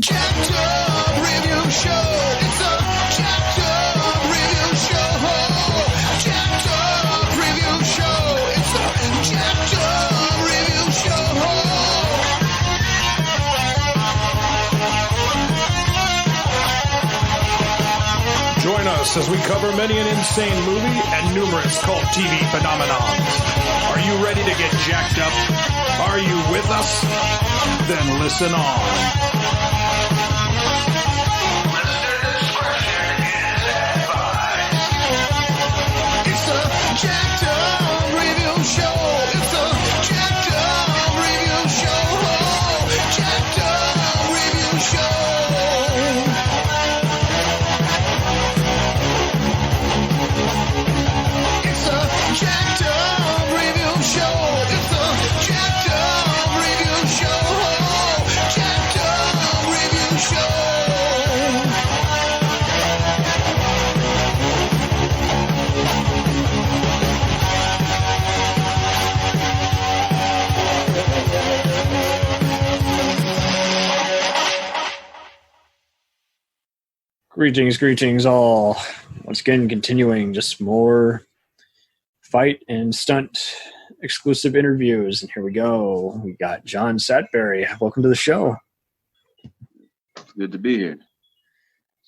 Jacked Up Radio Show. It's a Jacked Up Radio Show. Jacked Up Radio Show. It's a Jacked Up Radio Show. Join us as we cover many an insane movie and numerous cult TV phenomenons. Are you ready to get jacked up? Are you with us? Then listen on. It's a Jacked Up Radio Show. It's a Jacked Up Radio Show. Jacked Up Radio Show. It's a Jacked Up Radio Show. It's a Jacked Up Radio Show. Jacked Up Radio Show. Greetings all. Once again, continuing just more fight and stunt exclusive interviews. And here we go. We got John Satberry. Welcome to the show. Good to be here.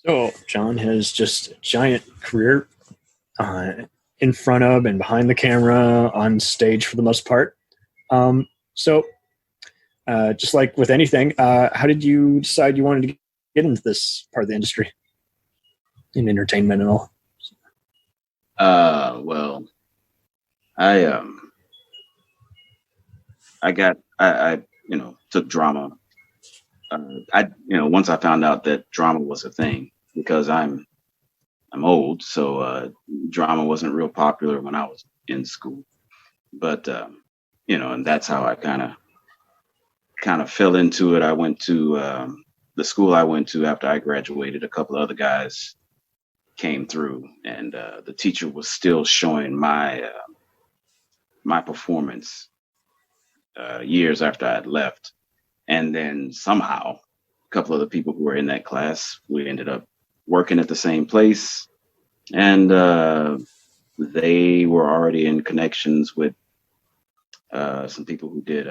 So, John has just a giant career in front of and behind the camera, on stage for the most part. Just like with anything, how did you decide you wanted to get into this part of the industry? In entertainment and all. Well, I took drama. Once I found out that drama was a thing, because I'm old, so drama wasn't real popular when I was in school. But and that's how I kind of fell into it. I went to the school I went to after I graduated. A couple of other guys came through, and the teacher was still showing my performance years after I had left. And then somehow a couple of the people who were in that class, we ended up working at the same place, and they were already in connections with some people who did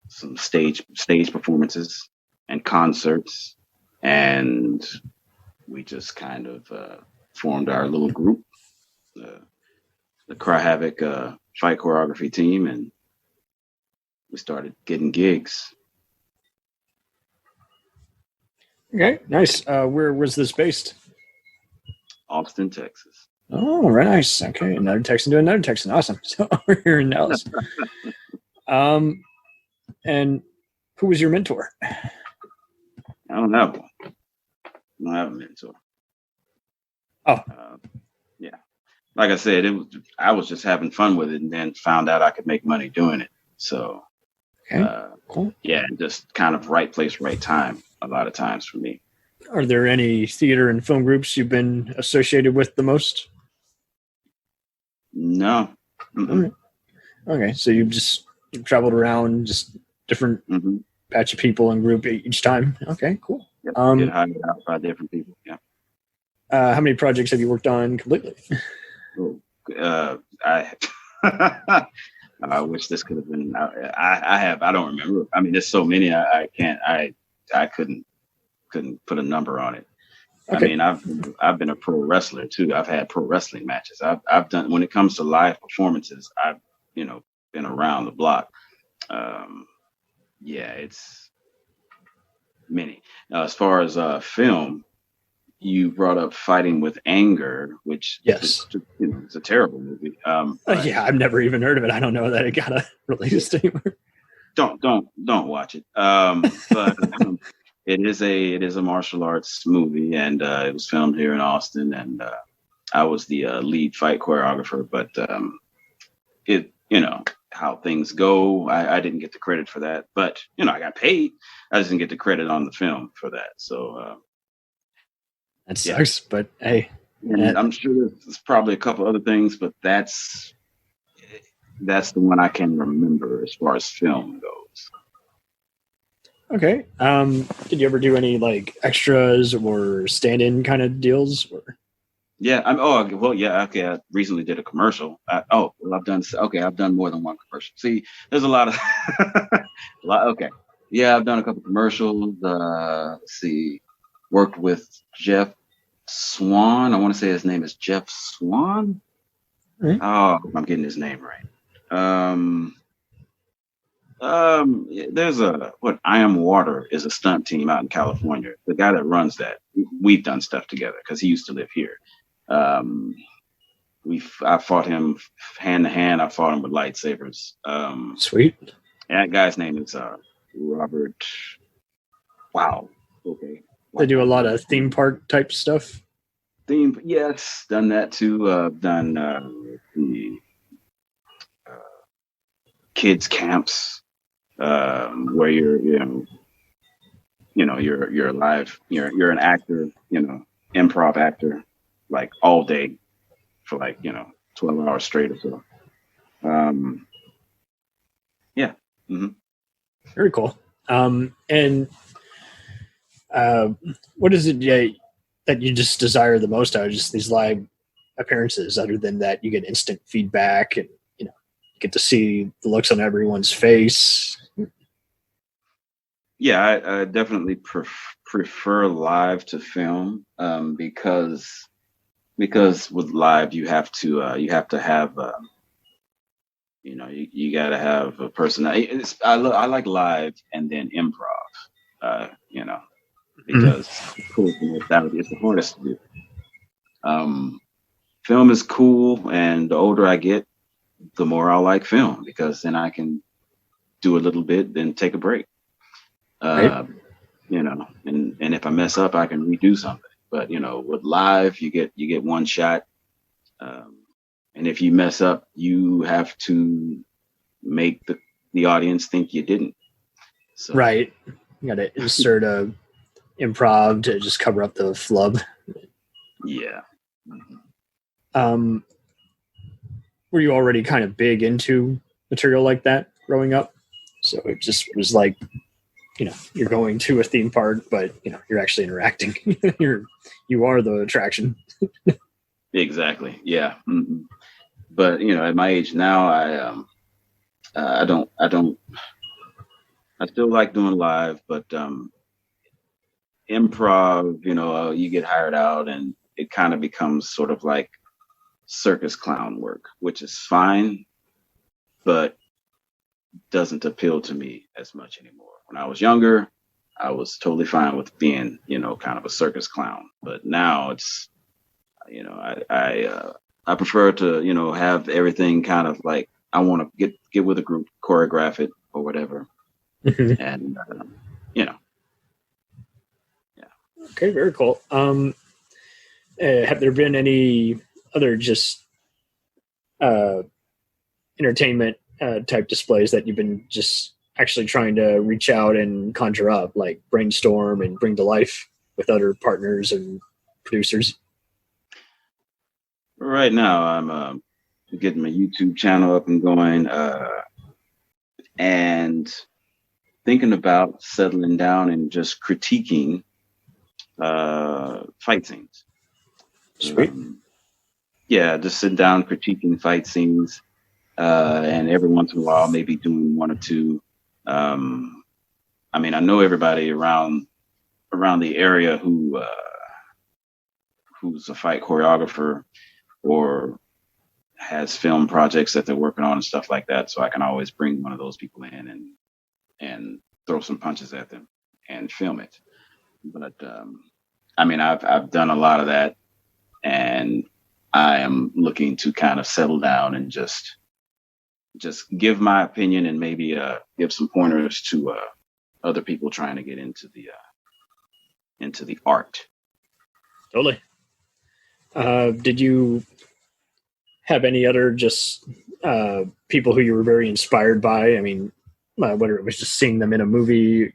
some stage performances and concerts, and we just kind of formed our little group, the Cry Havoc fight choreography team, and we started getting gigs. Okay, nice. Where was this based? Austin, Texas. Oh, very nice. Okay, another Texan to another Texan. Awesome. So we're here in Dallas. And who was your mentor? I don't have one. I don't have a mentor. Oh, yeah. Like I said, I was just having fun with it, and then found out I could make money doing it. So, okay, cool. Yeah, just kind of right place, right time. A lot of times for me. Are there any theater and film groups you've been associated with the most? No. Right. Okay, so you've traveled around, just different batch of people and group each time. Okay, cool. Yep. Get hired out by different people. Yeah. How many projects have you worked on completely? I wish this could have been. I don't remember. I mean, there's so many. I can't. I couldn't put a number on it. Okay. I mean, I've been a pro wrestler too. I've had pro wrestling matches. I've done, when it comes to live performances, I've been around the block. It's many. Now, as far as film, you brought up Fighting with Anger, which yes, it's a terrible movie. Yeah, I've never even heard of it. I don't know that it got a release anywhere. Don't watch it. But it is a martial arts movie, and it was filmed here in Austin, and I was the lead fight choreographer. But how things go, I didn't get the credit for that. But I got paid. I just didn't get the credit on the film for that. So that sucks. Yeah. But hey, and I'm sure there's probably a couple other things, but that's the one I can remember as far as film goes. Okay. Did you ever do any like extras or stand-in kind of deals? Or? Yeah. Okay. I recently did a commercial. I've done more than one commercial. See, there's a lot of, okay. Yeah, I've done a couple commercials. Let's see, worked with Jeff Swan. I want to say his name is Jeff Swan. Right. Oh, I'm getting his name right. There's I Am Water is a stunt team out in California. The guy that runs that, we've done stuff together because he used to live here. I fought him hand to hand. I fought him with lightsabers. Sweet. And that guy's name is Robert. Wow. Okay. They do a lot of theme park type stuff. Yes, done that too. Done the kids camps where you're live. You're an actor. Improv actor, like all day for 12 hours straight or so. Yeah. Mm-hmm. Very cool. And what is it that you just desire the most out of just these live appearances? Other than that, you get instant feedback and get to see the looks on everyone's face. Yeah, I definitely prefer live to film because with live you have to have you got to have a personality. I like live and then improv. Because it's the hardest to do. Film is cool, and the older I get, the more I like film because then I can do a little bit, then take a break. Right. And if I mess up, I can redo something. But with live, you get one shot, and if you mess up, you have to make the audience think you didn't. So, right. You got to insert a improv to just cover up the flub. Yeah. Were you already kind of big into material like that growing up? So it just was like, you're going to a theme park, but you're actually interacting. You are the attraction. Exactly. Yeah. Mm-hmm. But at my age now, I still like doing live, but improv, you get hired out and it kind of becomes sort of like circus clown work, which is fine, but doesn't appeal to me as much anymore. When I was younger, I was totally fine with being, kind of a circus clown, but now it's, I prefer to, have everything kind of like, I want to get with a group, choreograph it or whatever. Mm-hmm. And, Yeah. Okay. Very cool. Have there been any other just entertainment type displays that you've been just actually trying to reach out and conjure up, like brainstorm and bring to life with other partners and producers? Right now, I'm getting my YouTube channel up and going, and thinking about settling down and just critiquing fight scenes. Sweet. Just sit down critiquing fight scenes, and every once in a while maybe doing one or two. I know everybody around the area who's a fight choreographer or has film projects that they're working on and stuff like that. So I can always bring one of those people in and throw some punches at them and film it. But I've done a lot of that, and I am looking to kind of settle down and just give my opinion and maybe give some pointers to other people trying to get into the art. Totally. Did you have any other just people who you were very inspired by? Whether it was just seeing them in a movie,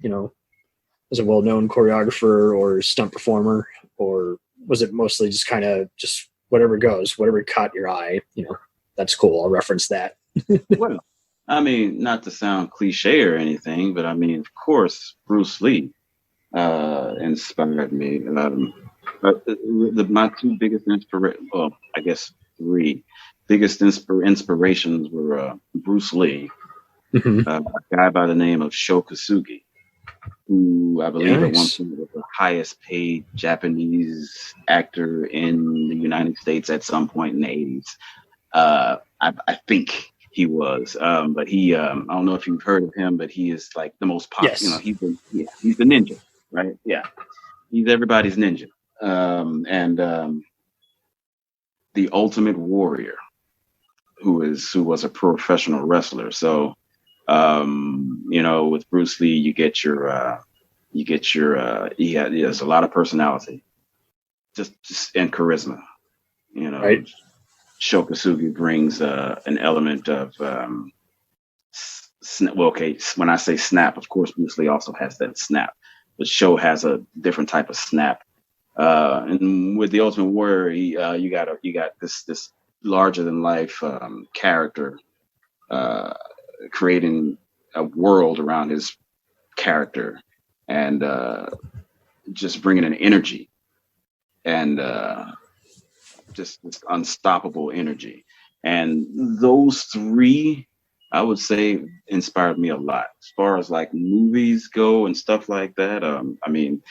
as a well-known choreographer or stunt performer, or was it mostly just kind of whatever goes, whatever caught your eye? That's cool. I'll reference that. Well, I mean, not to sound cliche or anything, but I mean, of course, Bruce Lee inspired me. But my two biggest well, I guess three biggest inspirations were Bruce Lee, Mhm. a guy by the name of Sho Kosugi, who I believe at one Nice. point was the highest paid Japanese actor in the United States at some point in the 80s. I think he was, but he, I don't know if you've heard of him, but he is like the most popular, Yes. he's the ninja, right? Yeah. He's everybody's ninja. And the Ultimate Warrior, who was a professional wrestler. So, with Bruce Lee, he has a lot of personality, just and charisma. Right. Sho Kosugi brings an element of when I say snap, of course Bruce Lee also has that snap, but Sho has a different type of snap. And with the Ultimate Warrior, you got this larger than life character creating a world around his character, and just bringing an energy and just this unstoppable energy. And those three, I would say, inspired me a lot as far as like movies go and stuff like that. I mean,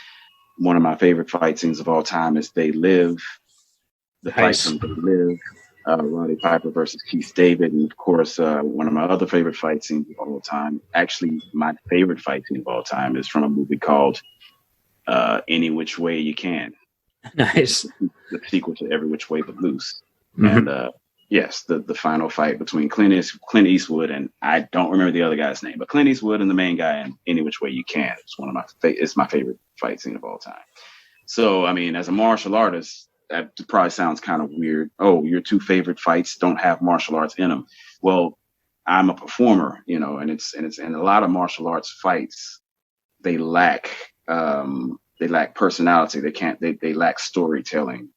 one of my favorite fight scenes of all time is They Live, the fight Nice. from They Live, Roddy Piper versus Keith David. And of course, one of my other favorite fight scenes of all time, actually my favorite fight scene of all time, is from a movie called Any Which Way You Can. Nice. The sequel to Every Which Way But Loose. Mhm. And yes, the final fight between Clint Eastwood and I don't remember the other guy's name, but Clint Eastwood and the main guy in Any Which Way You Can. It's my favorite fight scene of all time. So, I mean, as a martial artist, that probably sounds kind of weird. Oh, your two favorite fights don't have martial arts in them. Well, I'm a performer, and a lot of martial arts fights, they lack personality. They lack storytelling.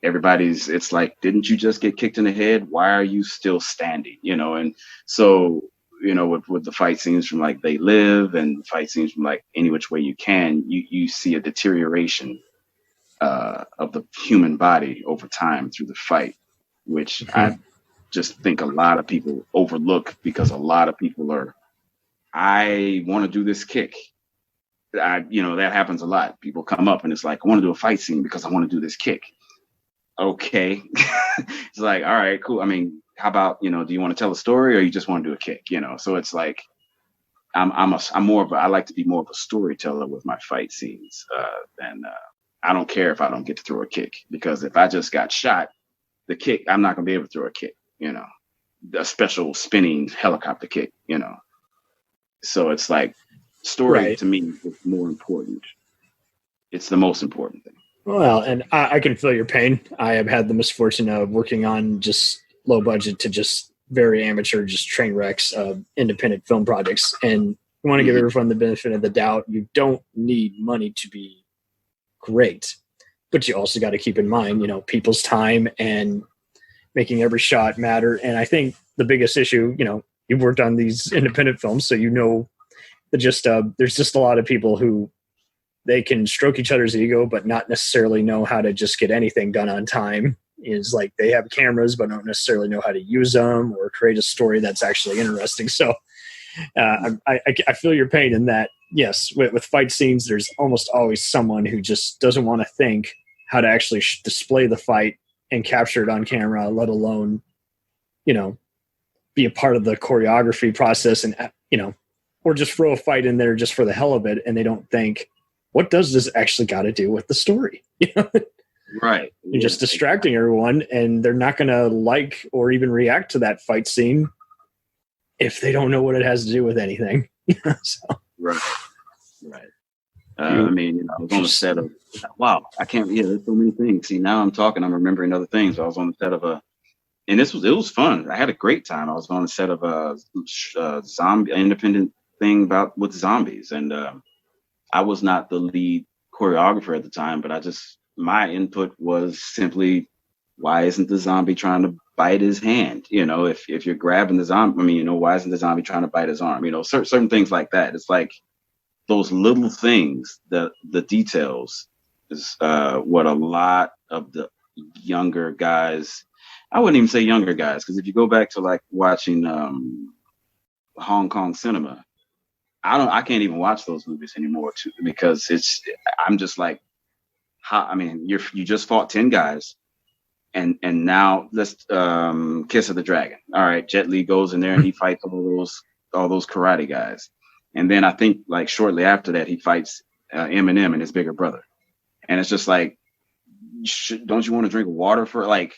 It's like, didn't you just get kicked in the head? Why are you still standing? And so, with the fight scenes from like They Live and the fight scenes from like Any Which Way You Can, you see a deterioration of the human body over time through the fight, which I just think a lot of people overlook, because a lot of people I want to do this kick. That happens a lot. People come up and it's like, I want to do a fight scene because I want to do this kick. Okay. It's like, all right, cool. I mean, how about, do you want to tell a story or you just want to do a kick? So it's like, I like to be more of a storyteller with my fight scenes than I don't care if I don't get to throw a kick, because if I just got shot, the kick, I'm not going to be able to throw a kick, a special spinning helicopter kick, So it's like, story to me is more important. It's the most important thing. Well, and I can feel your pain. I have had the misfortune of working on just low budget to just very amateur, just train wrecks of independent film projects. And you want to give everyone the benefit of the doubt. You don't need money to be great, but you also got to keep in mind, people's time and making every shot matter. And I think the biggest issue, you've worked on these independent films, so there's just a lot of people who they can stroke each other's ego, but not necessarily know how to just get anything done on time. Is like they have cameras, but don't necessarily know how to use them or create a story that's actually interesting. So I feel your pain in that. Yes, with fight scenes, there's almost always someone who just doesn't want to think how to actually display the fight and capture it on camera, let alone, be a part of the choreography process and, or just throw a fight in there just for the hell of it. And they don't think, what does this actually got to do with the story? Right. You're just distracting everyone, and they're not going to like or even react to that fight scene if they don't know what it has to do with anything. So. Right. I mean, I was on the set of, wow, I can't, there's so many things. See, now I'm remembering other things. I was on the set of and it was fun. I had a great time. I was on the set of a zombie independent thing with zombies. And I was not the lead choreographer at the time, but my input was simply why isn't the zombie trying to bite his hand? You know, if you're grabbing the zombie, I mean, you know, why isn't the zombie trying to bite his arm? You know, certain things like that. It's like those little things, the details is what a lot of the younger guys, I wouldn't even say younger guys, because if you go back to like watching Hong Kong cinema, I can't even watch those movies anymore too, because I'm just like, I mean, you just fought 10 guys. And now let's Kiss of the Dragon. All right, Jet Li goes in there and he fights all those karate guys. And then I think like shortly after that, he fights Eminem and his bigger brother. And it's just like, don't you want to drink water for, like,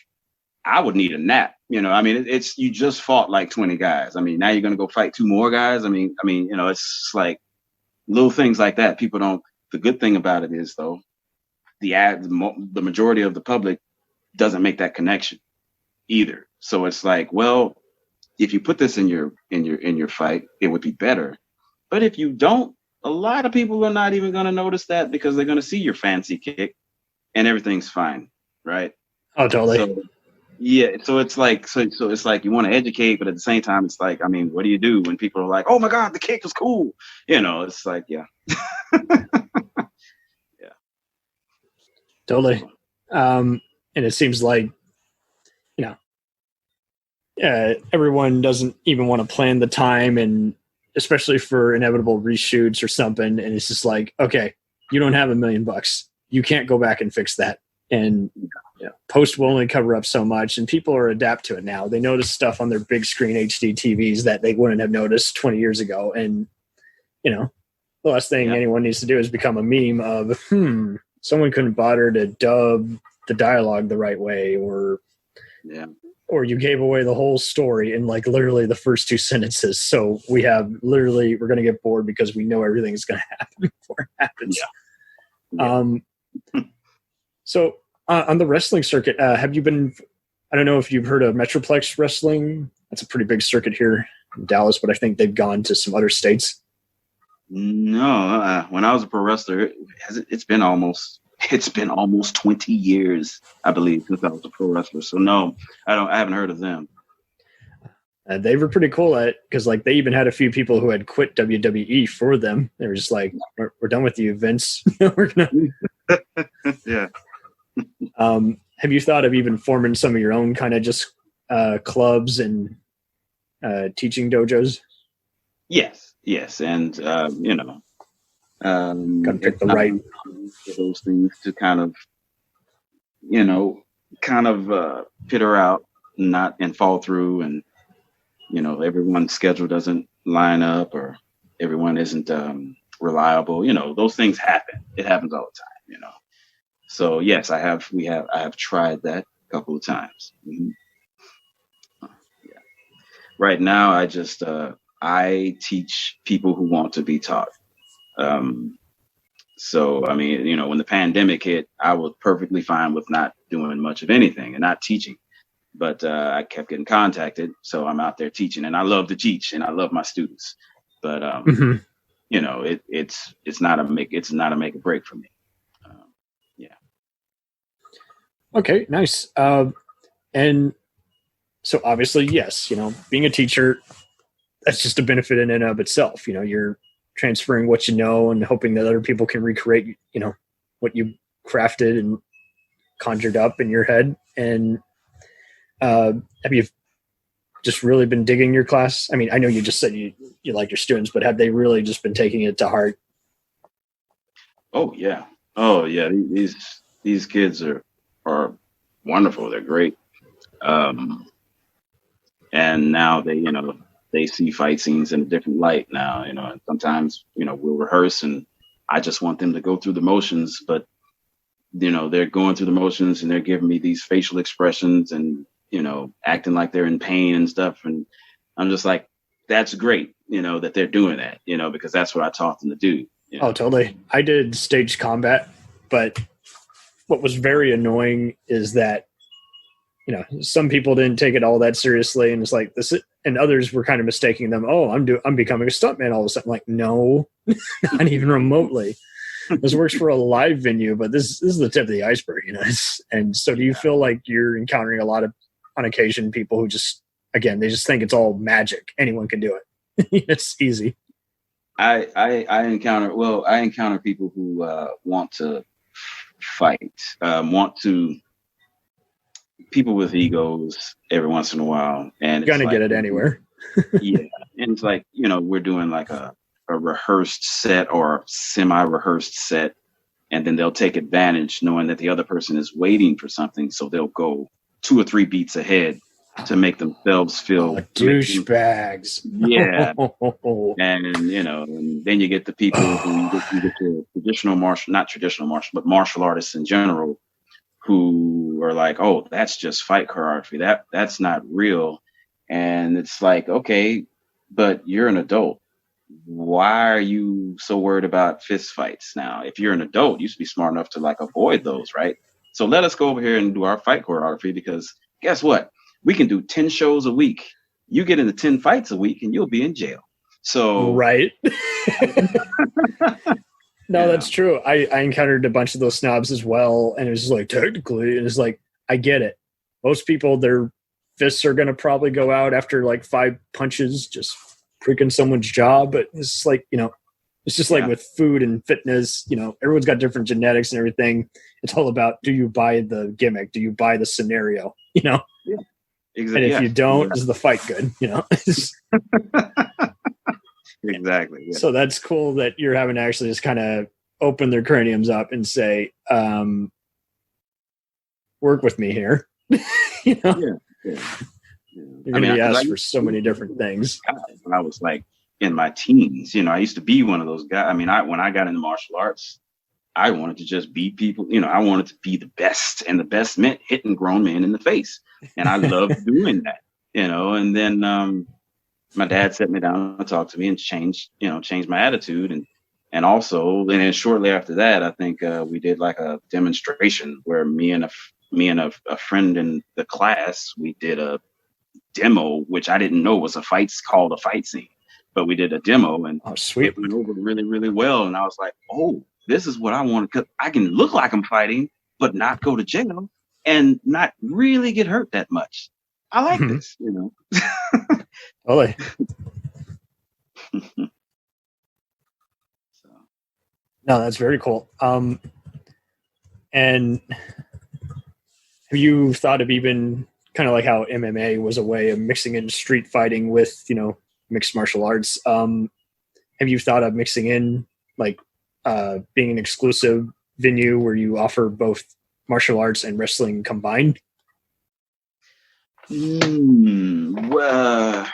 I would need a nap. You know, I mean, it's you just fought like 20 guys. I mean, now you're going to go fight 2 more guys. I mean, you know, it's like little things like that. People don't, the good thing about it is though, the majority of the public doesn't make that connection either. So it's like, well, if you put this in your fight, it would be better. But if you don't, a lot of people are not even going to notice that, because they're going to see your fancy kick and everything's fine, right? Oh, totally. So, yeah. So it's like, so it's like you want to educate, but at the same time, it's like, I mean, what do you do when people are like, "Oh my God, the kick was cool"? You know, it's like, yeah, yeah, totally. And it seems like, you know, everyone doesn't even want to plan the time, and especially for inevitable reshoots or something. And it's just like, okay, you don't have $1 million. You can't go back and fix that. And post will only cover up so much, and people are adapt to it now. They notice stuff on their big screen HD TVs that they wouldn't have noticed 20 years ago. And, you know, the last thing anyone needs to do is become a meme of, someone couldn't bother to dub the dialogue the right way, or you gave away the whole story in like literally the first 2 sentences. So we're going to get bored because we know everything is going to happen before it happens. So on the wrestling circuit, have you been, I don't know if you've heard of Metroplex Wrestling. That's a pretty big circuit here in Dallas, but I think they've gone to some other states. No, when I was a pro wrestler, it's been almost 20 years, I believe, since I was a pro wrestler. So no, I haven't heard of them. They were pretty cool at it, because like they even had a few people who had quit WWE for them. They were just like, we're done with you, Vince. We're gonna... Yeah. Have you thought of even forming some of your own kind of just clubs and teaching dojos? Yes. And, you know, gotta pick the right those things to kind of, you know, peter out and fall through, and, you know, everyone's schedule doesn't line up, or everyone isn't reliable. You know, those things happen. It happens all the time, you know. So yes, I have tried that a couple of times. Mm-hmm. Yeah. Right now, I teach people who want to be taught. So, I mean, you know, when the pandemic hit, I was perfectly fine with not doing much of anything and not teaching, but I kept getting contacted. So I'm out there teaching, and I love to teach, and I love my students, but, you know, it's not a make or break for me. Okay, nice. And so obviously, yes, you know, being a teacher, that's just a benefit in and of itself. You know, you're transferring what you know and hoping that other people can recreate, you know, what you crafted and conjured up in your head. And have you just really been digging your class? I mean, I know you just said you like your students, but have they really just been taking it to heart? Oh yeah. These kids are wonderful. They're great. And now they see fight scenes in a different light now, you know, and sometimes, you know, we'll rehearse and I just want them to go through the motions, but, you know, they're going through the motions and they're giving me these facial expressions and, you know, acting like they're in pain and stuff. And I'm just like, that's great, you know, that they're doing that, you know, because that's what I taught them to do. You know? Oh, totally. I did staged combat, but what was very annoying is that, you know, some people didn't take it all that seriously, and it's like this, and others were kind of mistaking them. Oh, I'm becoming a stuntman all of a sudden. I'm like, no, not even remotely. this works for a live venue, but this is the tip of the iceberg, And so do you feel like you're encountering a lot of, on occasion, people who just, again, they just think it's all magic. Anyone can do it. It's easy. I encounter people who want to fight, people with egos every once in a while, and You're gonna get it anywhere. Yeah, and it's like, we're doing like a rehearsed set or semi-rehearsed set, and then they'll take advantage knowing that the other person is waiting for something, so they'll go 2 or 3 beats ahead to make themselves feel douchebags. Yeah. And and then you get the people who you get to not traditional martial, but martial artists in general, who are like, oh, that's just fight choreography. That's not real. And it's like, okay, but you're an adult. Why are you so worried about fist fights now? If you're an adult, you should be smart enough to like avoid those, right? So let us go over here and do our fight choreography, because guess what? We can do 10 shows a week. You get into 10 fights a week and you'll be in jail. So right. No, that's true. I encountered a bunch of those snobs as well. And it was like, technically, and it's like, I get it. Most people, their fists are going to probably go out after like 5 punches, just freaking someone's jaw. But it's like, it's just like with food and fitness, everyone's got different genetics and everything. It's all about, do you buy the gimmick? Do you buy the scenario? Yeah. Exactly. And if you don't, is the fight good? Exactly. Yeah. So that's cool that you're having to actually just kind of open their craniums up and say, work with me here. You're going to be asked for so many different things. When I was like in my teens, I used to be one of those guys. I mean, when I got into martial arts, I wanted to just beat people. I wanted to be the best, and the best meant hitting grown men in the face. And I loved doing that, and then my dad sat me down and talked to me and changed my attitude. And also, then shortly after that, I think we did like a demonstration where me and a friend in the class, we did a demo, which I didn't know was called a fight scene, but we did a demo, and sweet. It went over really, really well. And I was like, oh, this is what I want, because I can look like I'm fighting, but not go to jail and not really get hurt that much. I like this, Totally. No, that's very cool. And have you thought of even kind of like how MMA was a way of mixing in street fighting with, mixed martial arts? Have you thought of mixing in like being an exclusive venue where you offer both martial arts and wrestling combined? Well,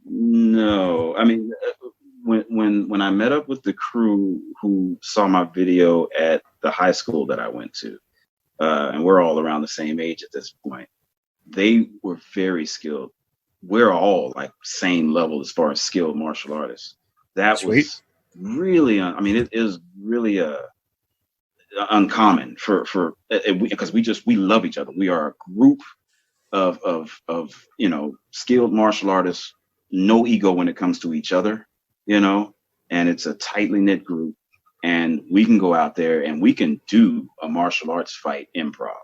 no. I mean, when I met up with the crew who saw my video at the high school that I went to, and we're all around the same age at this point, they were very skilled. We're all like same level as far as skilled martial artists. That Sweet. Was really, it is really uncommon for because we love each other. We are a group of skilled martial artists, no ego when it comes to each other, and it's a tightly knit group, and we can go out there and we can do a martial arts fight improv.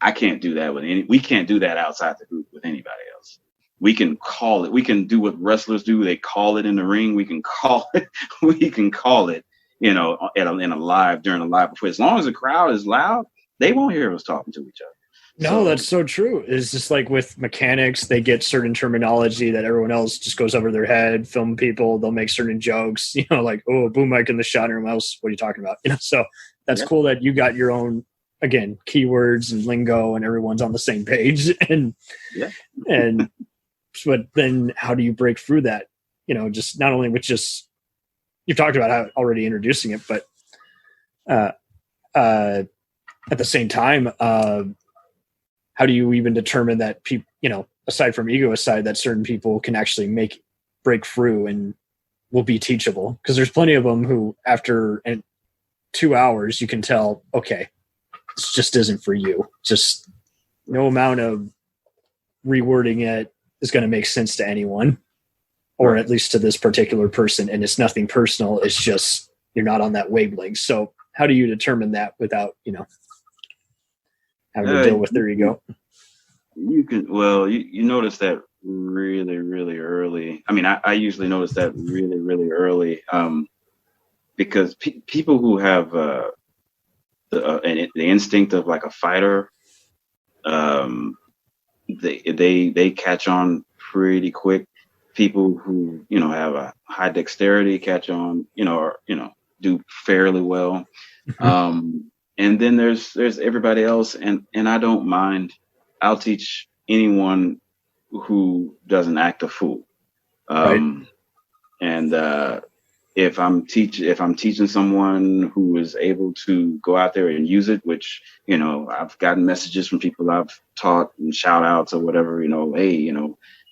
I can't do that we can't do that outside the group with anybody else. We can call it, we can do what wrestlers do. They call it in the ring. We can call it, in a live, during a live performance. As long as the crowd is loud, they won't hear us talking to each other. No, that's so true. It's just like with mechanics, they get certain terminology that everyone else just goes over their head. Film people, they'll make certain jokes, like, oh, boom mic in the shot room. Else, what are you talking about? So that's cool that you got your own, again, keywords and lingo, and everyone's on the same page. And but then how do you break through that? Just not only with just, you talked about how already introducing it, but at the same time, how do you even determine that people, aside from ego aside, that certain people can actually break through and will be teachable? Because there's plenty of them who after 2 hours, you can tell, okay, this just isn't for you. Just no amount of rewording it is going to make sense to anyone, or at least to this particular person. And it's nothing personal. It's just, you're not on that wavelength. So how do you determine that without, having to deal with their ego? You notice that really, really early. I mean, I usually notice that really, really early, because people who have the instinct of like a fighter, they catch on pretty quick. People who have a high dexterity catch on, or do fairly well. And then there's everybody else, and I don't mind. I'll teach anyone who doesn't act a fool. Right. And if I'm teaching someone who is able to go out there and use it, which I've gotten messages from people I've taught and shout outs or whatever, hey,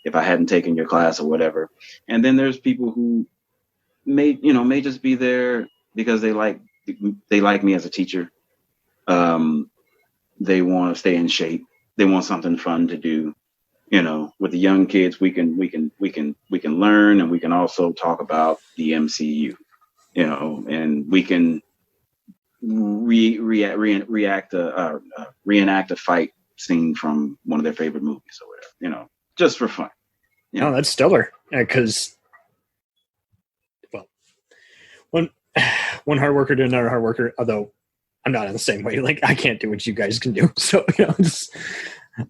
if I hadn't taken your class or whatever. And then there's people who may just be there because they like me as a teacher. They want to stay in shape. They want something fun to do. With the young kids, we can learn, and we can also talk about the MCU, and we can reenact a fight scene from one of their favorite movies or whatever, just for fun. No, that's stellar. Because, one hard worker to another hard worker, although I'm not in the same way. Like, I can't do what you guys can do. So,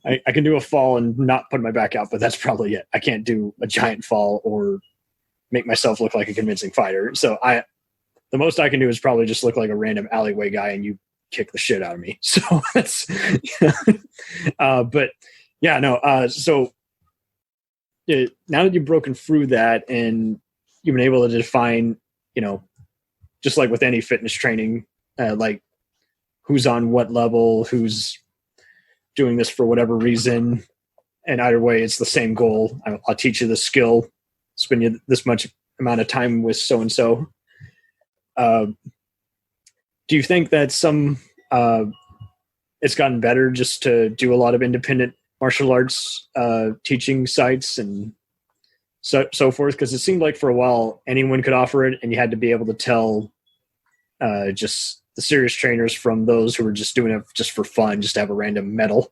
I can do a fall and not put my back out, but that's probably it. I can't do a giant fall or make myself look like a convincing fighter. So the most I can do is probably just look like a random alleyway guy and you kick the shit out of me. So that's, but yeah, no. So now that you've broken through that and you've been able to define, just like with any fitness training, like who's on what level, who's doing this for whatever reason, and either way it's the same goal. I'll teach you the skill, spend you this much amount of time with so and so. Do you think that it's gotten better just to do a lot of independent martial arts teaching sites and so forth? Because it seemed like for a while anyone could offer it, and you had to be able to tell just the serious trainers from those who were just doing it just for fun, just to have a random medal.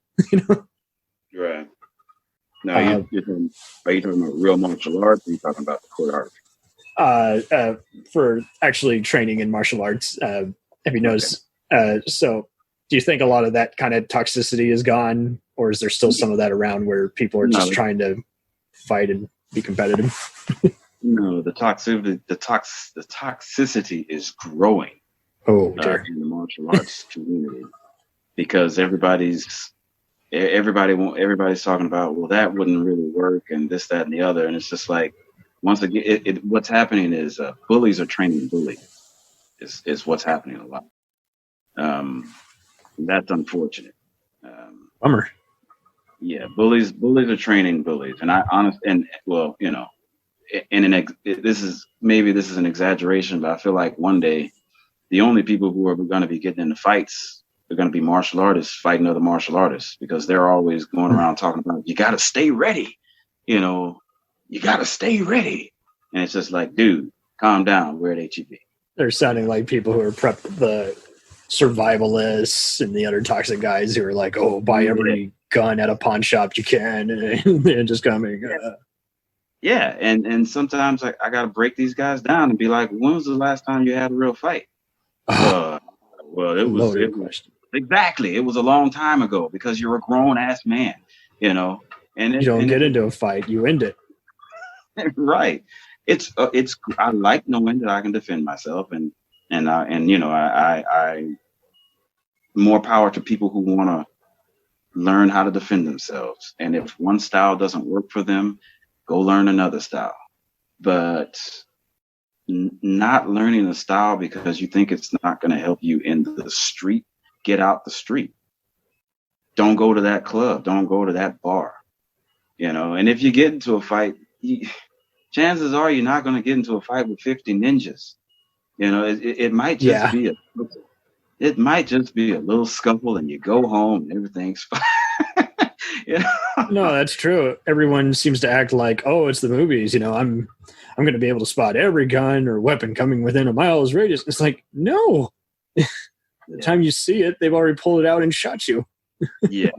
Right. No, are you talking about real martial arts, or are you talking about the court art? For actually training in martial arts, have you noticed? So do you think a lot of that kind of toxicity is gone, or is there still some of that around where people are just trying to fight and be competitive? No, the toxicity is growing. Oh, dear. In the martial arts community, because everybody's talking about, well, that wouldn't really work, and this, that, and the other, and it's just like, once again, what's happening is bullies are training bullies. Is what's happening a lot. That's unfortunate. Bummer. Yeah, bullies are training bullies, and this is an exaggeration, but I feel like one day the only people who are going to be getting into fights are going to be martial artists fighting other martial artists, because they're always going around talking about, you got to stay ready. You got to stay ready. And it's just like, dude, calm down. We're at HEB. They're sounding like people who are the survivalists and the other toxic guys who are like, oh, buy every gun at a pawn shop you can. And just coming. Yeah. And sometimes I got to break these guys down and be like, when was the last time you had a real fight? Well, it was exactly. It was a long time ago, because you're a grown ass man, and you don't get into a fight, you end it. Right. It's I like knowing that I can defend myself, and I more power to people who want to learn how to defend themselves. And if one style doesn't work for them, go learn another style. But not learning a style because you think it's not going to help you in the street, get out the street. Don't go to that club. Don't go to that bar. And if you get into a fight, chances are you're not going to get into a fight with 50 ninjas. It might just be it might just be a little scuffle, and you go home and everything's fine. No, that's true. Everyone seems to act like, oh, it's the movies. I'm going to be able to spot every gun or weapon coming within a mile's radius. It's like, no. The time you see it, they've already pulled it out and shot you. Yeah.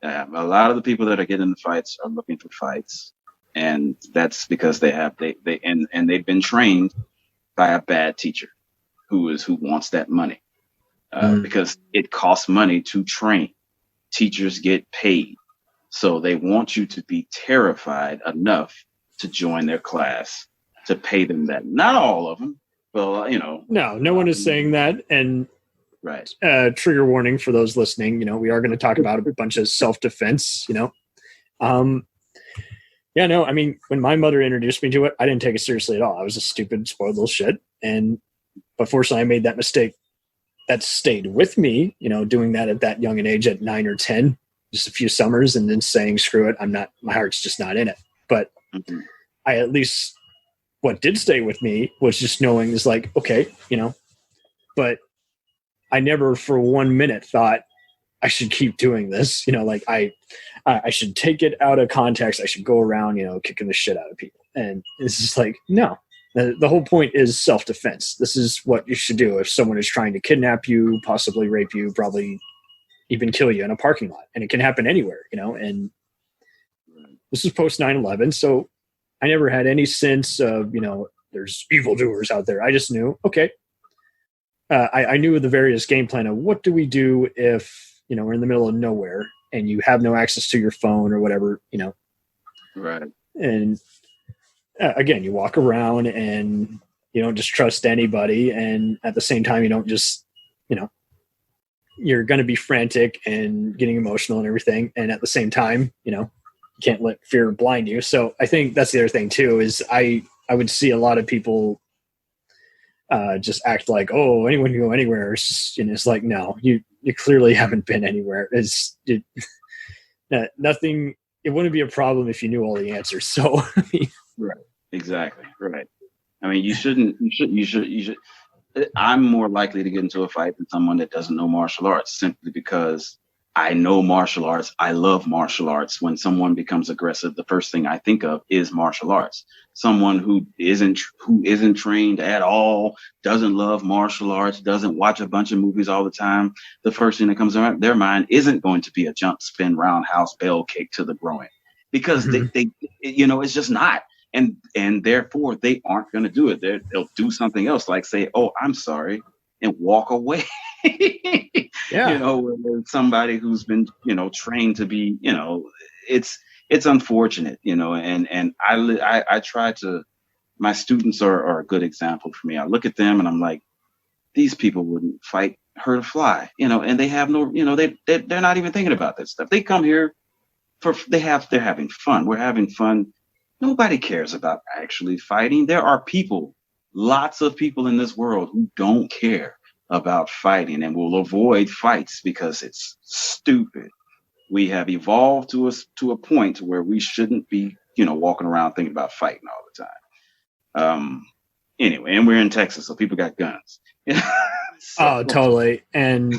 A lot of the people that are getting into fights are looking for fights, and that's because they've been trained by a bad teacher who wants that money, because it costs money to train. Teachers get paid, so they want you to be terrified enough to join their class to pay them that. Not all of them, but No one is saying that, and. Right. Trigger warning for those listening. We are going to talk about a bunch of self-defense. When my mother introduced me to it, I didn't take it seriously at all. I was a stupid, spoiled little shit, but fortunately, I made that mistake. That stayed with me. Doing that at that young an age, at 9 or 10, just a few summers, and then saying, "Screw it, I'm not. My heart's just not in it." But I at least what did stay with me was just knowing is like, okay, but. I never for 1 minute thought I should keep doing this. I should take it out of context. I should go around, kicking the shit out of people. And it's just like, no, the whole point is self-defense. This is what you should do if someone is trying to kidnap you, possibly rape you, probably even kill you in a parking lot. And it can happen anywhere, and this is post 9/11. So I never had any sense of, there's evildoers out there. I just knew, okay, I knew the various game plan of what do we do if, we're in the middle of nowhere and you have no access to your phone or whatever, Right. And again, you walk around and you don't just trust anybody. And at the same time, you don't just, you're going to be frantic and getting emotional and everything. And at the same time, you can't let fear blind you. So I think that's the other thing too, is I would see a lot of people just act like, oh, anyone can go anywhere. It's like, no, you clearly haven't been anywhere. Nothing. It wouldn't be a problem if you knew all the answers. So, right, exactly, right. I mean, you should. I'm more likely to get into a fight than someone that doesn't know martial arts, simply because I know martial arts. I love martial arts. When someone becomes aggressive, the first thing I think of is martial arts. Someone who isn't trained at all, doesn't love martial arts, doesn't watch a bunch of movies all the time, the first thing that comes around their mind isn't going to be a jump, spin, roundhouse, bell kick to the groin, because they it's just not. And therefore they aren't going to do it. They'll do something else, like say, "Oh, I'm sorry," and walk away. Yeah. Somebody who's been, trained to be, it's unfortunate, and I try to, my students are a good example for me. I look at them and I'm like, these people wouldn't fight hurt a fly, and they have no, they're not even thinking about that stuff. They come here they're having fun. We're having fun. Nobody cares about actually fighting. There are lots of people in this world who don't care about fighting and will avoid fights because it's stupid. We have evolved to a point where we shouldn't be, walking around thinking about fighting all the time. Anyway, and we're in Texas, so people got guns. Oh, totally. And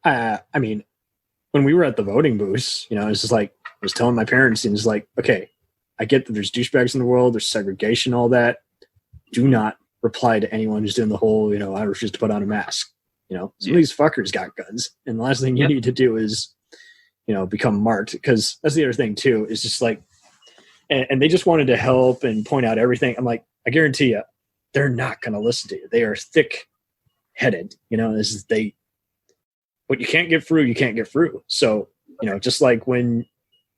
when we were at the voting booths, it's just like, I was telling my parents, and it's like, okay, I get that there's douchebags in the world, there's segregation, all that. Do not reply to anyone who's doing the whole, I refuse to put on a mask. Some of these fuckers got guns, and the last thing you need to do is, become marked, because that's the other thing too, is just like, and they just wanted to help and point out everything. I'm like, I guarantee you, they're not going to listen to you. They are thick-headed. What you can't get through, you can't get through. So, just like when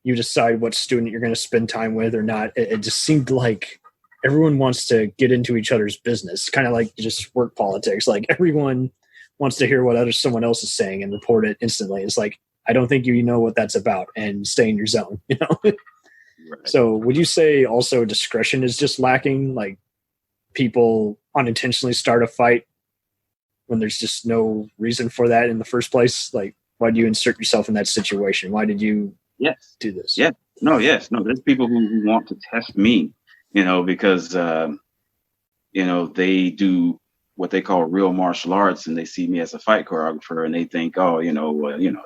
you decide what student you're going to spend time with or not, it just seemed like everyone wants to get into each other's business, kind of like just work politics. Like everyone wants to hear what someone else is saying and report it instantly. It's like, I don't think you know what that's about, and stay in your zone, Right. So would you say also discretion is just lacking? Like people unintentionally start a fight when there's just no reason for that in the first place? Like, why do you insert yourself in that situation? Why did you do this? Yeah. No, there's people who want to test me, because, they do what they call real martial arts, and they see me as a fight choreographer, and they think, oh,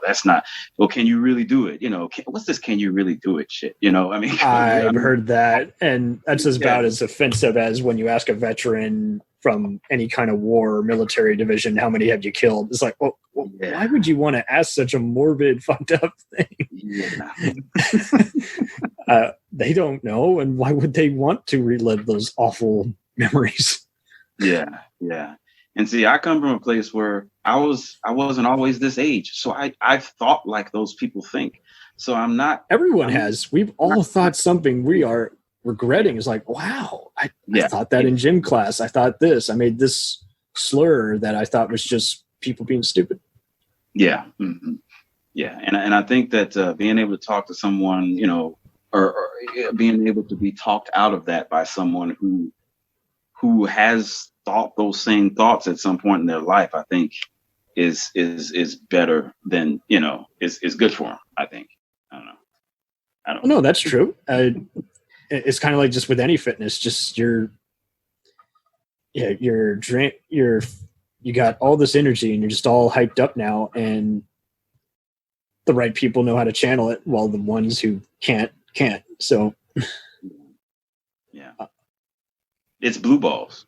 that's not. Well, can you really do it? What's this? Can you really do it? Shit. I mean, I've heard that, and that's about as offensive as when you ask a veteran from any kind of war or military division, how many have you killed? It's like, why would you want to ask such a morbid, fucked up thing? Yeah. They don't know, and why would they want to relive those awful memories? Yeah. And see, I come from a place where I wasn't always this age, so I thought like those people think. So I'm not. Everyone has. We've all thought something we are regretting. Is like, wow, I thought that in gym class. I thought this. I made this slur that I thought was just people being stupid. Yeah. Mm-hmm. Yeah. And I think that being able to talk to someone, or being able to be talked out of that by someone who has thought those same thoughts at some point in their life, I think is better than, is good for them, I think. I don't know. No, that's true. It's kind of like just with any fitness, just you got all this energy and you're just all hyped up now, and the right people know how to channel it, while the ones who can't. So yeah, it's blue balls.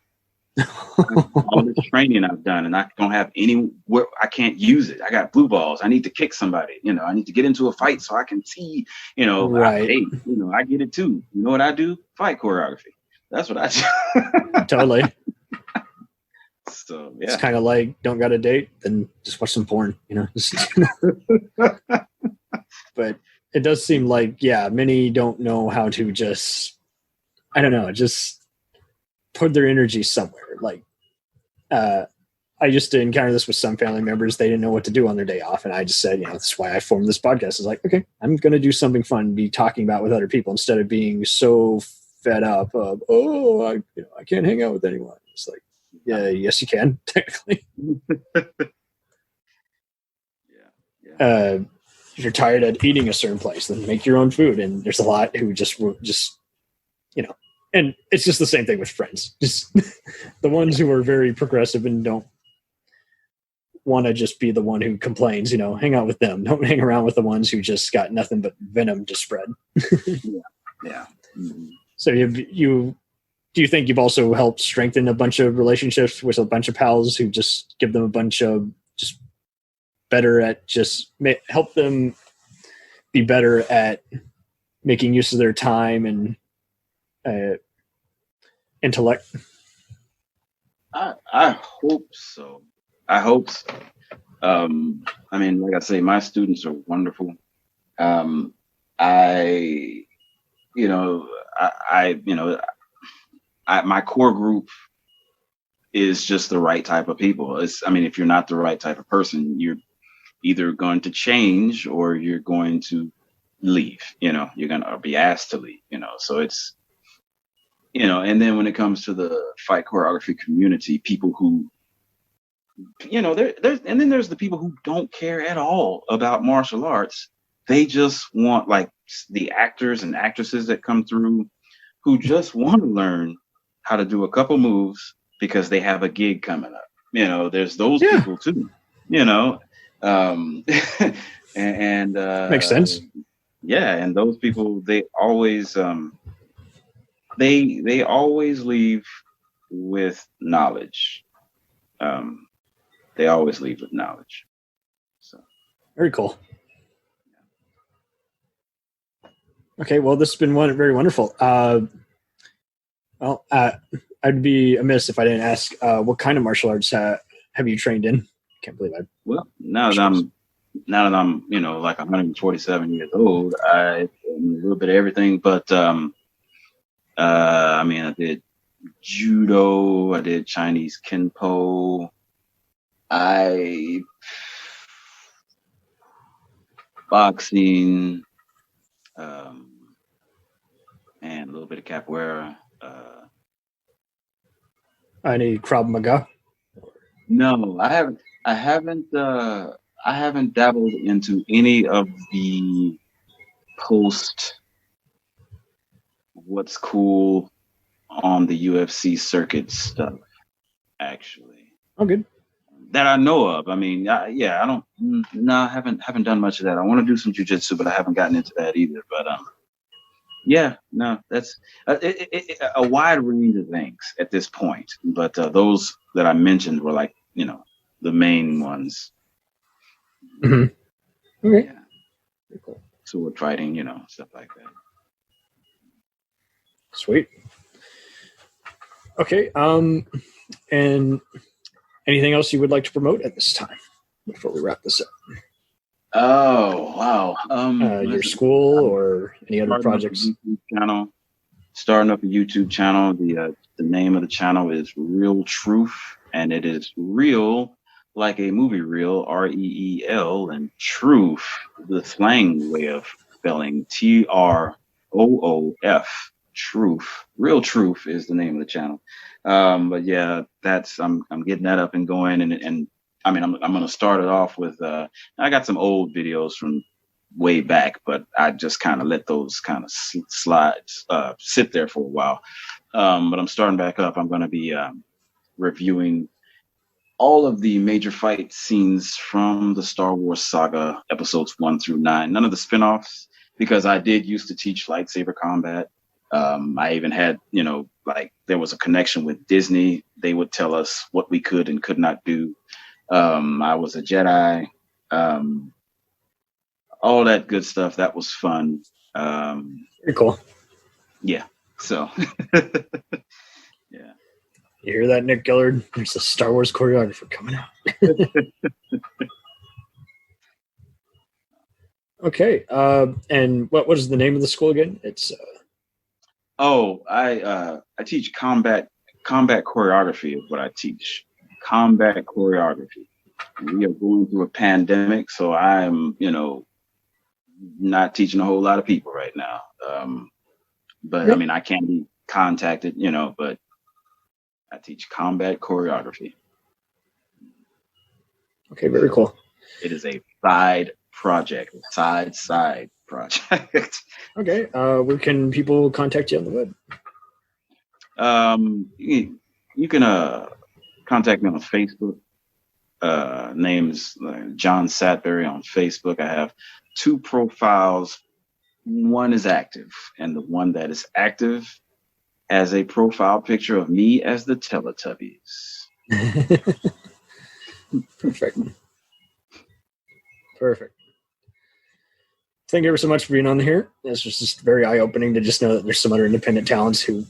All this training I've done, and I don't have I can't use it. I got blue balls. I need to kick somebody. I need to get into a fight so I can see. Right. I get it too. You know what I do? Fight choreography. That's what I do. Totally. So yeah, it's kind of like, don't got a date, then just watch some porn. But it does seem like, many don't know how to just put their energy somewhere. Like, I used to encounter this with some family members. They didn't know what to do on their day off. And I just said, that's why I formed this podcast. It's like, okay, I'm going to do something fun, be talking about with other people, instead of being so fed up of, I can't hang out with anyone. It's like, yes, you can, technically. If you're tired of eating a certain place, then make your own food. And there's a lot who just and it's just the same thing with friends. Just the ones who are very progressive and don't want to just be the one who complains, hang out with them. Don't hang around with the ones who just got nothing but venom to spread. Yeah. Mm-hmm. So do you think you've also helped strengthen a bunch of relationships with a bunch of pals who just give them a bunch of just better at help them be better at making use of their time and intellect? I hope so. I mean, like I say, my students are wonderful. My core group is just the right type of people. If you're not the right type of person, you're either going to change or you're going to leave. You're going to be asked to leave. So it's, and then when it comes to the fight choreography community, people who, there's and then there's the people who don't care at all about martial arts. They just want, like, the actors and actresses that come through who just want to learn how to do a couple moves because they have a gig coming up. There's those people too, and makes sense. Yeah. And those people, they always, they always leave with knowledge. They always leave with knowledge. So very cool. Okay, well, this has been very wonderful. I'd be amiss if I didn't ask, what kind of martial arts have you trained in? Can't believe I. Well, now that I'm like 147 years old, I a little bit of everything. But I did judo, I did Chinese kenpo, boxing, and a little bit of capoeira. Any Krav Maga? No, I haven't dabbled into any of the post what's cool on the UFC circuit stuff. actually. Oh, good. That I know of. I mean, I haven't done much of that. I want to do some jujitsu, but I haven't gotten into that either. But that's a wide range of things at this point. But those that I mentioned were like, the main ones. Mm-hmm. Okay. Yeah. Cool. Sword fighting, stuff like that. Sweet. Okay. And anything else you would like to promote at this time before we wrap this up? Oh, wow. Your school or any other projects? Starting up a YouTube channel. The name of the channel is Real Truth, and it is real like a movie reel, REEL, and truth, the slang way of spelling TROOF. Truth. Real Truth is the name of the channel. But yeah, I'm getting that up and going, and I mean, I'm going to start it off with, I got some old videos from way back, but I just kind of let those kind of slides sit there for a while. But I'm starting back up. I'm going to be reviewing all of the major fight scenes from the Star Wars saga, episodes 1 through 9. None of the spinoffs, because I did used to teach lightsaber combat. I even had, there was a connection with Disney. They would tell us what we could and could not do. I was a Jedi, all that good stuff. That was fun. Very cool. Yeah. So, yeah. You hear that, Nick Gillard? There's a Star Wars choreographer coming out. Okay. And what was the name of the school again? It's. I teach combat choreography is what I teach. Combat choreography. We are going through a pandemic, so I'm, not teaching a whole lot of people right now. But yeah. I mean, I can be contacted, but I teach combat choreography. Okay, very cool. It is a side project, side project. Okay, where can people contact you on the web? You can contact me on Facebook. Name's John Satberry on Facebook. I have 2 profiles. One is active, and the one that is active has a profile picture of me as the Teletubbies. Perfect. Thank you ever so much for being on here. It's just very eye-opening to just know that there's some other independent talents who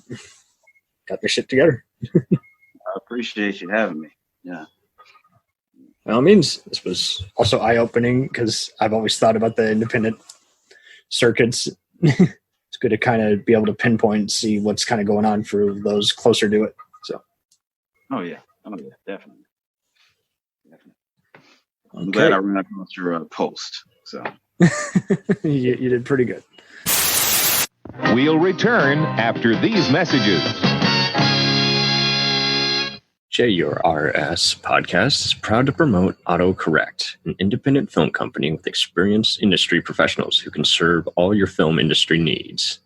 got their shit together. I appreciate you having me. Yeah. By all means, this was also eye-opening because I've always thought about the independent circuits. It's good to kind of be able to pinpoint and see what's kind of going on for those closer to it. So. Oh yeah, definitely. I'm glad I ran across your post. So you did pretty good. We'll return after these messages. JURS Podcast is proud to promote AutoCorrect, an independent film company with experienced industry professionals who can serve all your film industry needs.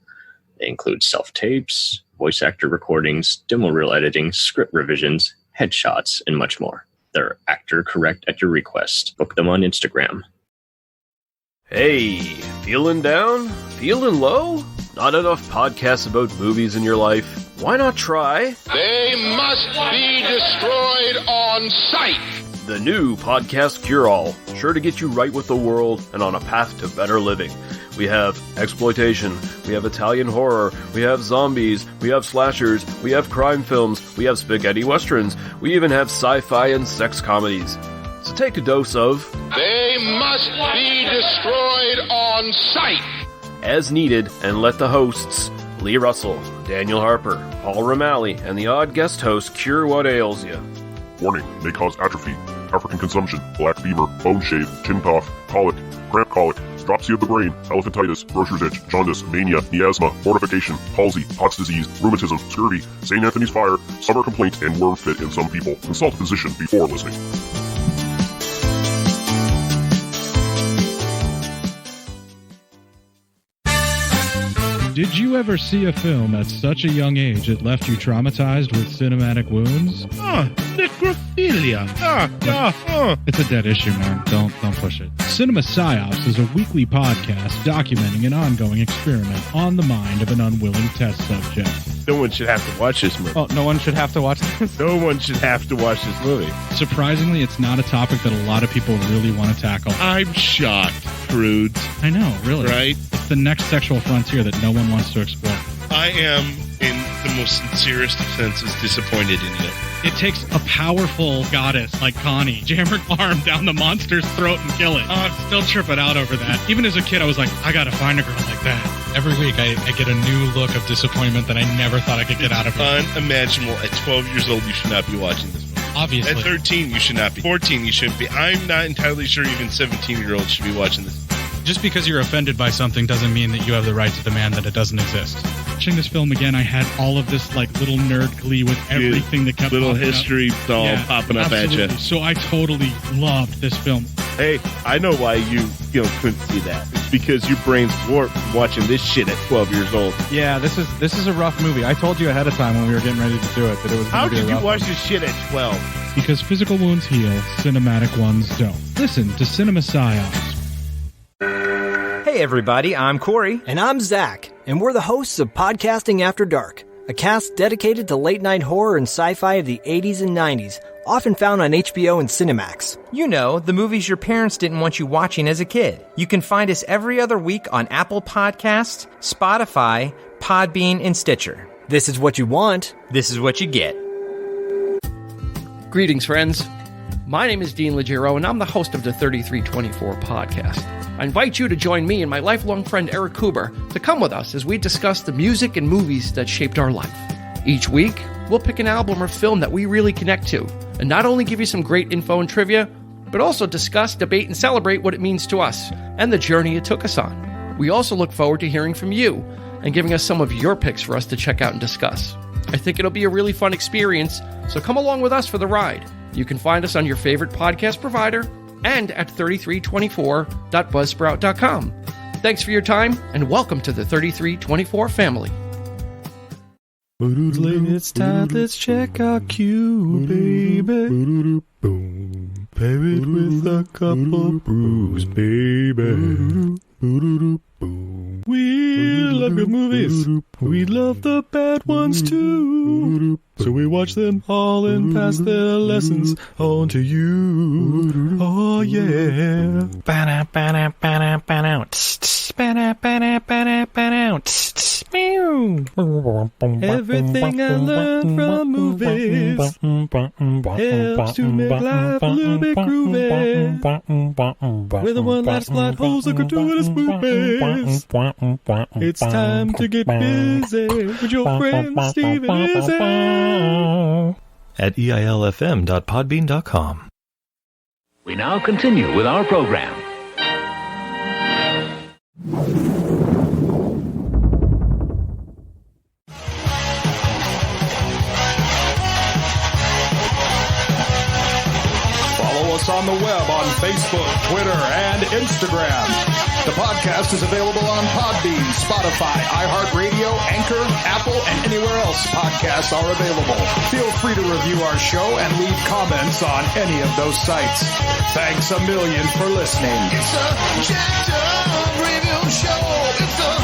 They include self-tapes, voice actor recordings, demo reel editing, script revisions, headshots, and much more. They're Actor Correct at your request. Book them on Instagram. Hey, feeling down? Feeling low? Not enough podcasts about movies in your life? Why not try They Must Be Destroyed on Sight, the new podcast cure-all, sure to get you right with the world and on a path to better living. We have exploitation, we have Italian horror, we have zombies, we have slashers, we have crime films, we have spaghetti westerns, we even have sci-fi and sex comedies. So take a dose of They Must Be Destroyed on Sight as needed, and let the hosts, Lee Russell, Daniel Harper, Paul Romali, and the odd guest host cure what ails you. Warning, may cause atrophy, African consumption, black fever, bone shave, chin cough, colic, cramp colic, dropsy of the brain, elephantitis, grocer's itch, jaundice, mania, miasma, mortification, palsy, Pott's disease, rheumatism, scurvy, St. Anthony's fire, summer complaint, and worm fit in some people. Consult a physician before listening. Did you ever see a film at such a young age it left you traumatized with cinematic wounds? Necrophilia. It's a dead issue, man. Don't push it. Cinema Psyops is a weekly podcast documenting an ongoing experiment on the mind of an unwilling test subject. No one should have to watch this movie. Oh, no one should have to watch this? No one should have to watch this movie. Surprisingly, it's not a topic that a lot of people really want to tackle. I'm shocked, Prudes. I know, really. Right? It's the next sexual frontier that no one wants to explore. I am, in the most sincerest of senses, disappointed in you. It takes a powerful goddess like Connie, jam her arm down the monster's throat and kill it. Oh, I'm still tripping out over that. Even as a kid, I was like, I gotta find a girl like that. Every week, I get a new look of disappointment that I never thought I could get out of her. Unimaginable. At 12 years old, you should not be watching this movie. Obviously. At 13, you should not be. 14, you shouldn't be. I'm not entirely sure even 17-year-olds should be watching this. Just because you're offended by something doesn't mean that you have the right to demand that it doesn't exist. Watching this film again, I had all of this like little nerd glee with everything that kept little popping history up. all popping up absolutely. at you. So I totally loved this film. Hey, I know why you couldn't see that. It's because your brain's warped from watching this shit at 12 years old. Yeah, this is a rough movie. I told you ahead of time when we were getting ready to do it that it was How going to be a did you rough watch one. this shit at 12? Because physical wounds heal, cinematic ones don't. Listen to Cinema Psyops. Hey everybody, I'm Corey. And I'm Zach, and we're the hosts of Podcasting After Dark, a cast dedicated to late-night horror and sci-fi of the 80s and 90s, often found on HBO and Cinemax. You know, the movies your parents didn't want you watching as a kid. You can find us every other week on Apple Podcasts, Spotify, Podbean, and Stitcher. This is what you want. This is what you get. Greetings, friends. My name is Dean Legero, and I'm the host of the 3324 podcast. I invite you to join me and my lifelong friend Eric Huber to come with us as we discuss the music and movies that shaped our life. Each week, we'll pick an album or film that we really connect to, and not only give you some great info and trivia, but also discuss, debate, and celebrate what it means to us and the journey it took us on. We also look forward to hearing from you and giving us some of your picks for us to check out and discuss. I think it'll be a really fun experience, so come along with us for the ride. You can find us on your favorite podcast provider and at 3324.buzzsprout.com. Thanks for your time, and welcome to the 3324 family. It's time, let's check our queue, baby. Pair it with a couple brews, baby. We love good movies. We love the bad ones too. So we watch them all and pass their lessons on to you. Oh yeah. Everything I learned from movies helps to make life a little bit groovy. With a one-liner plot holes and gratuitous movies. It's time to get busy with your friend Steve and Izzy at eilfm.podbean.com. We now continue with our program. Follow us on the web on Facebook, Twitter, and Instagram. The podcast is available on Podbean, Spotify, iHeartRadio, Anchor, Apple, and anywhere else podcasts are available. Feel free to review our show and leave comments on any of those sites. Thanks a million for listening. It's a jacked up review show. It's a